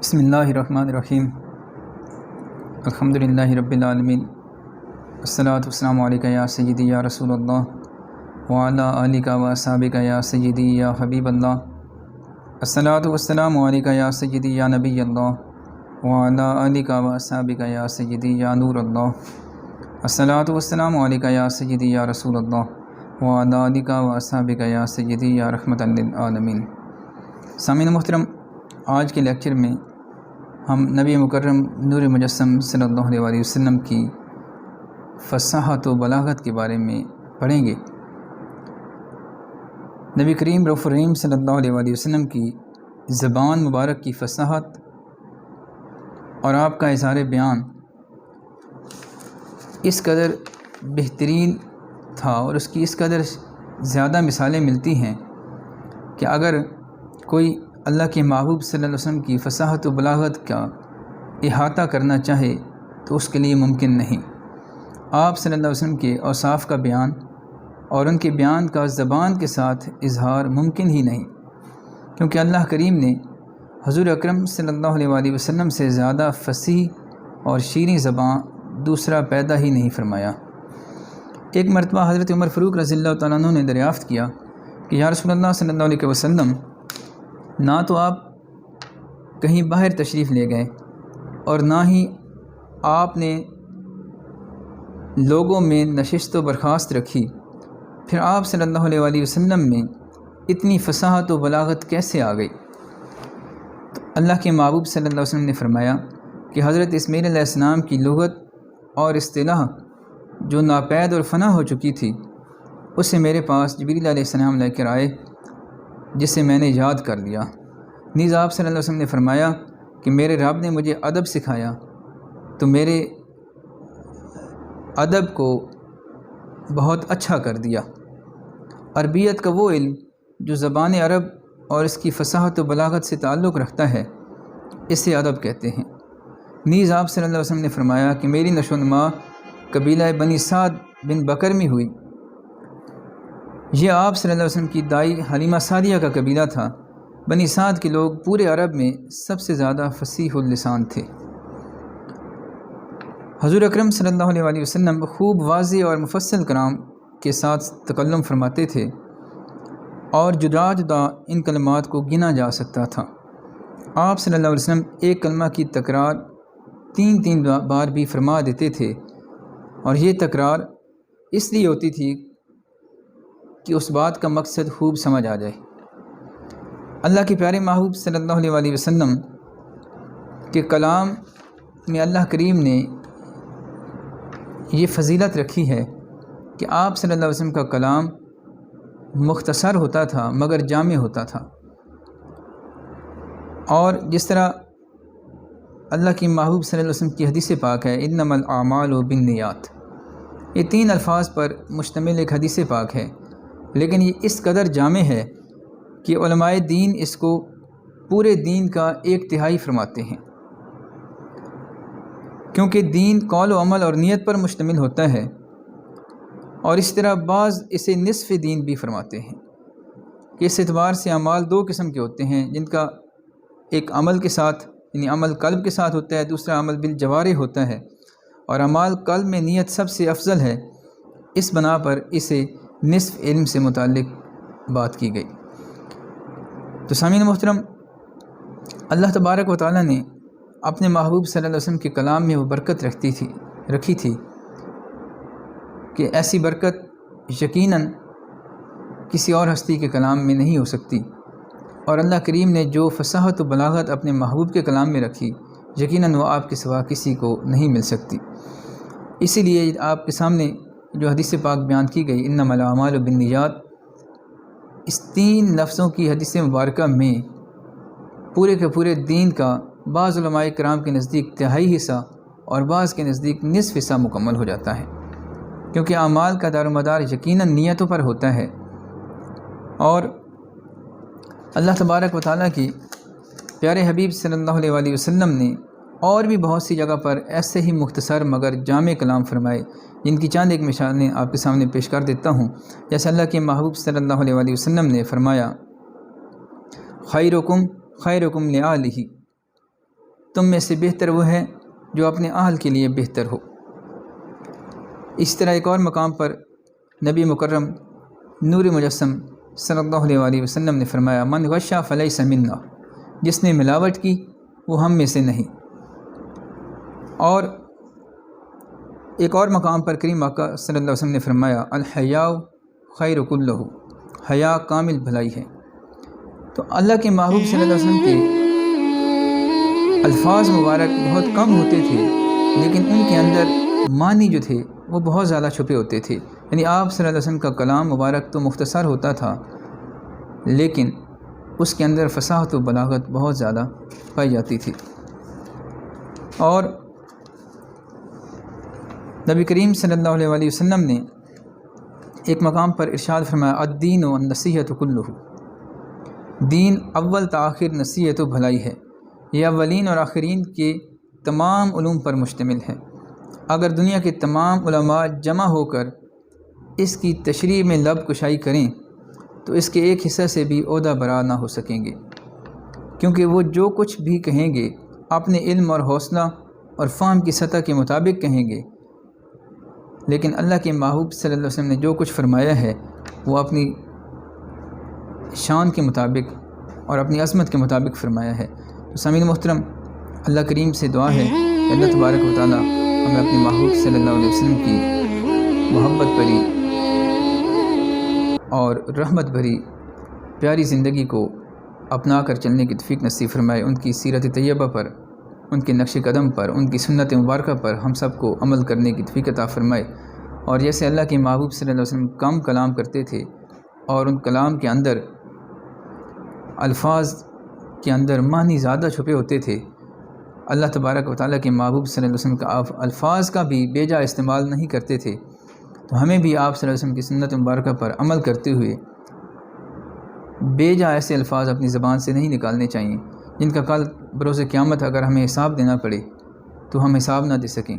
بسم اللہ الرحمن الرحیم الحمدللہ رب العالمین الصلاۃ والسلام علیکہ یا سیدی یا رسول اللہ وعلی آلکہ و اصحابکہ یا سیدی یا حبیب اللہ الصلاۃ والسلام علیکہ یا سیدی یا نبی اللہ وعلی آلکہ و اصحابکہ یا سیدی یا نور اللہ الصلاۃ والسلام علیکہ یا سیدی یا رسول اللہ وعلی آلکہ و اصحابکہ یا سیدی یا رحمۃ للعالمین۔ سامعین محترم، آج کے لیکچر میں ہم نبی مکرم نور مجسم صلی اللہ علیہ وسلم کی فصاحت و بلاغت کے بارے میں پڑھیں گے۔ نبی کریم رؤوف الرحیم صلی اللہ علیہ وسلم کی زبان مبارک کی فصاحت اور آپ کا اظہار بیان اس قدر بہترین تھا اور اس کی اس قدر زیادہ مثالیں ملتی ہیں کہ اگر کوئی اللہ کے محبوب صلی اللہ علیہ وسلم کی فصاحت و بلاغت کا احاطہ کرنا چاہے تو اس کے لیے ممکن نہیں۔ آپ صلی اللہ علیہ وسلم کے اوصاف کا بیان اور ان کے بیان کا زبان کے ساتھ اظہار ممکن ہی نہیں، کیونکہ اللہ کریم نے حضور اکرم صلی اللہ علیہ وسلم سے زیادہ فصیح اور شیریں زبان دوسرا پیدا ہی نہیں فرمایا۔ ایک مرتبہ حضرت عمر فاروق رضی اللہ تعالیٰ عنہ نے دریافت کیا کہ یا رسول اللہ صلی اللہ علیہ وسلم، نہ تو آپ کہیں باہر تشریف لے گئے اور نہ ہی آپ نے لوگوں میں نشست و برخاست رکھی، پھر آپ صلی اللہ علیہ وسلم میں اتنی فصاحت و بلاغت کیسے آ گئی؟ تو اللہ کے محبوب صلی اللہ علیہ وسلم نے فرمایا کہ حضرت اسماعیل علیہ السلام کی لغت اور اصطلاح جو ناپید اور فنا ہو چکی تھی، اسے میرے پاس جبریل علیہ السلام لے کر آئے، جسے میں نے یاد کر لیا۔ نیز آپ صلی اللہ علیہ وسلم نے فرمایا کہ میرے رب نے مجھے ادب سکھایا تو میرے ادب کو بہت اچھا کر دیا۔ عربیت کا وہ علم جو زبان عرب اور اس کی فصاحت و بلاغت سے تعلق رکھتا ہے، اسے ادب کہتے ہیں۔ نیز آپ صلی اللہ علیہ وسلم نے فرمایا کہ میری نشو و نما قبیلہ بنی سعد بن بکر میں ہوئی۔ یہ آپ صلی اللہ علیہ وسلم کی دائی حلیمہ سعدیہ کا قبیلہ تھا۔ بنی سعد کے لوگ پورے عرب میں سب سے زیادہ فصیح اللسان تھے۔ حضور اکرم صلی اللہ علیہ وسلم خوب واضح اور مفصل کلام کے ساتھ تکلم فرماتے تھے اور جدا جدا ان کلمات کو گنا جا سکتا تھا۔ آپ صلی اللہ علیہ وسلم ایک کلمہ کی تکرار تین بار بھی فرما دیتے تھے، اور یہ تکرار اس لیے ہوتی تھی کہ اس بات کا مقصد خوب سمجھ آ جائے۔ اللہ کے پیارے محبوب صلی اللہ علیہ وسلم کے کلام میں اللہ کریم نے یہ فضیلت رکھی ہے کہ آپ صلی اللہ علیہ وسلم کا کلام مختصر ہوتا تھا مگر جامع ہوتا تھا، اور جس طرح اللہ کی محبوب صلی اللہ علیہ وسلم کی حدیث پاک ہے انما الاعمال بالنیات، یہ تین الفاظ پر مشتمل ایک حدیث پاک ہے، لیکن یہ اس قدر جامع ہے کہ علماء دین اس کو پورے دین کا 1/3 فرماتے ہیں، کیونکہ دین قول و عمل اور نیت پر مشتمل ہوتا ہے، اور اس طرح بعض اسے نصف دین بھی فرماتے ہیں کہ اس اعتبار سے اعمال 2 قسم کے ہوتے ہیں، جن کا ایک عمل کے ساتھ یعنی عمل قلب کے ساتھ ہوتا ہے، دوسرا عمل بالجوارح ہوتا ہے، اور اعمال قلب میں نیت سب سے افضل ہے۔ اس بنا پر اسے نصف علم سے متعلق بات کی گئی۔ تو سامعین محترم، اللہ تبارک و تعالیٰ نے اپنے محبوب صلی اللہ علیہ وسلم کے کلام میں وہ برکت رکھی تھی کہ ایسی برکت یقیناً کسی اور ہستی کے کلام میں نہیں ہو سکتی، اور اللہ کریم نے جو فصاحت و بلاغت اپنے محبوب کے کلام میں رکھی، یقیناً وہ آپ کے سوا کسی کو نہیں مل سکتی۔ اسی لیے آپ کے سامنے جو حدیث پاک بیان کی گئی انما الاعمال بالنیات، اس 3 لفظوں کی حدیث مبارکہ میں پورے کے پورے دین کا بعض علماء کرام کے نزدیک 1/3 حصہ اور بعض کے نزدیک نصف حصہ مکمل ہو جاتا ہے، کیونکہ اعمال کا دار و مدار یقیناً نیتوں پر ہوتا ہے، اور اللہ تبارک و تعالیٰ کی پیارے حبیب صلی اللہ علیہ وسلم نے اور بھی بہت سی جگہ پر ایسے ہی مختصر مگر جامع کلام فرمائے، جن کی چند ایک مثالیں آپ کے سامنے پیش کر دیتا ہوں۔ جیسے اللہ کے محبوب صلی اللہ علیہ وسلم نے فرمایا خیرکم خیرکم لآلہ، تم میں سے بہتر وہ ہے جو اپنے اہل کے لیے بہتر ہو۔ اس طرح ایک اور مقام پر نبی مکرم نور مجسم صلی اللہ علیہ وسلم نے فرمایا من غشا فلیس منا، جس نے ملاوٹ کی وہ ہم میں سے نہیں۔ اور ایک اور مقام پر کریم آقا صلی اللہ علیہ وسلم نے فرمایا الحیاء خیر کلہ، حیا کامل بھلائی ہے۔ تو اللہ کے محبوب صلی اللہ علیہ وسلم کے الفاظ مبارک بہت کم ہوتے تھے، لیکن ان کے اندر معنی جو تھے وہ بہت زیادہ چھپے ہوتے تھے۔ یعنی آپ صلی اللہ علیہ وسلم کا کلام مبارک تو مختصر ہوتا تھا، لیکن اس کے اندر فصاحت و بلاغت بہت زیادہ پائی جاتی تھی۔ اور نبی کریم صلی اللہ علیہ وسلم نے ایک مقام پر ارشاد فرمایا الدین و النصیحت کلہ، دین اول تاخیر نصیحت و بھلائی ہے، یہ اولین اور آخرین کے تمام علوم پر مشتمل ہے۔ اگر دنیا کے تمام علماء جمع ہو کر اس کی تشریح میں لب کشائی کریں تو اس کے ایک حصہ سے بھی عہدہ برا نہ ہو سکیں گے، کیونکہ وہ جو کچھ بھی کہیں گے اپنے علم اور حوصلہ اور فہم کی سطح کے مطابق کہیں گے، لیکن اللہ کے محبوب صلی اللہ علیہ وسلم نے جو کچھ فرمایا ہے وہ اپنی شان کے مطابق اور اپنی عظمت کے مطابق فرمایا ہے۔ تو سامعین محترم، اللہ کریم سے دعا ہے کہ اللہ تبارک و تعالی ہمیں اپنے محبوب صلی اللہ علیہ وسلم کی محبت بھری اور رحمت بھری پیاری زندگی کو اپنا کر چلنے کی توفیق نصیب فرمائے، ان کی سیرت طیبہ پر، ان کے نقش قدم پر، ان کی سنت مبارکہ پر ہم سب کو عمل کرنے کی توفیق عطا فرمائے۔ اور جیسے اللہ کے محبوب صلی اللہ علیہ وسلم کم کلام کرتے تھے اور ان کلام کے اندر الفاظ کے اندر معنی زیادہ چھپے ہوتے تھے، اللہ تبارک و تعالیٰ کے محبوب صلی اللہ علیہ وسلم کا الفاظ کا بھی بے جا استعمال نہیں کرتے تھے، تو ہمیں بھی آپ صلی اللہ علیہ وسلم کی سنت مبارکہ پر عمل کرتے ہوئے بے جا ایسے الفاظ اپنی زبان سے نہیں نکالنے چاہیے جن کا کل بروز قیامت اگر ہمیں حساب دینا پڑے تو ہم حساب نہ دے سکیں۔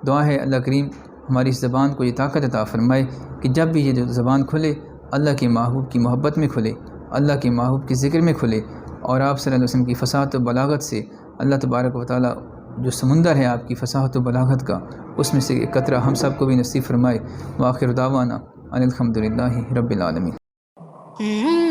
دعا ہے اللہ کریم ہماری اس زبان کو یہ طاقت عطا فرمائے کہ جب بھی یہ زبان کھلے اللہ کے محبوب کی محبت میں کھلے، اللہ کے محبوب کے ذکر میں کھلے، اور آپ صلی اللہ علیہ وسلم کی فصاحت و بلاغت سے اللہ تبارک و تعالی جو سمندر ہے آپ کی فصاحت و بلاغت کا، اس میں سے ایک قطرہ ہم سب کو بھی نصیب فرمائے۔ وآخر دعوانا ان الحمد للہ رب العالمین۔